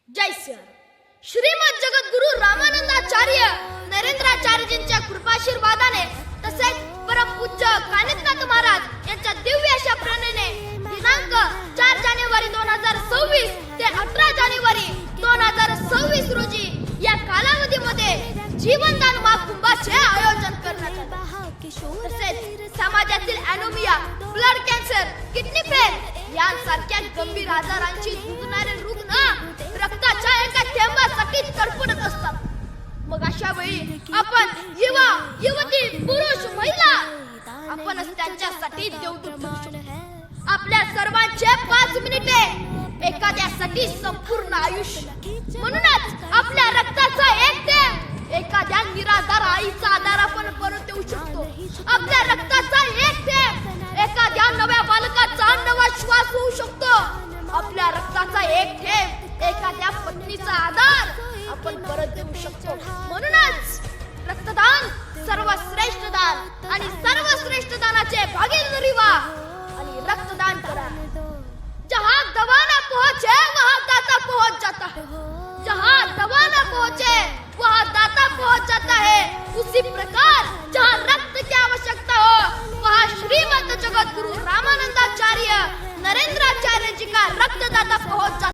जय सियाराम. श्रीमद जगद्गुरु रामानंदाचार्य नरेंद्राचार्यजींच्या कृपाशीर्वादाने तसेच परमपूज्य कानिफनाथ महाराज यांच्या दिव्य अशा प्रेरणेने दिनांक 4 जानेवारी 2026 ते 18 जानेवारी 2026 रोजी या कालावधीमध्ये जीवनदान महाकुंभाचे आयोजन करण्यात आले. तसेच समाजातील ॲनोमिया, ब्लड कॅन्सर, किडनी फेल यांसारख्या गंभीर आजारांची झुंजणारे रुग्ण रक्ताच्या एका थेंबासाठी तडफडत असतात. मग अशा वेळी आपण युवा, युवती, पुरुष, महिला आपणच त्यांच्यासाठी देवदूत बनू शकतो. आपल्या सर्वांचे 5 मिनिटे एखाद्यासाठी संपूर्ण आयुष्य. म्हणूनच आपल्या रक्ताचा एक थेंब एखाद्या निराधार आईचा आधार आपण परत देऊ शकतो. आपल्या रक्ताचा एक थेंब एखाद्या नव्या बालकाचा नवा श्वास होऊ शकतो. आपल्या रक्ताचा एक थेंब एखाद्या पत्नीचा आधार आपण परत देऊ शकतो. म्हणूनच रक्तदान सर्वश्रेष्ठ दान आणि सर्वश्रेष्ठ दानाचे भागीदारी व्हा आणि रक्तदान करा. जहां दवा ना पहुंचे वहां दाता पहुंच जाता है. जहां दवा ना पहुंचे वहां दाता पहुंच जाता है. उसी प्रकार जहां रक्त की आवश्यकता हो वहां श्रीमद जगद्गुरु रामानंदाचार्य नरेंद्राचार्य जी का रक्तदाता पहुंच जाता है.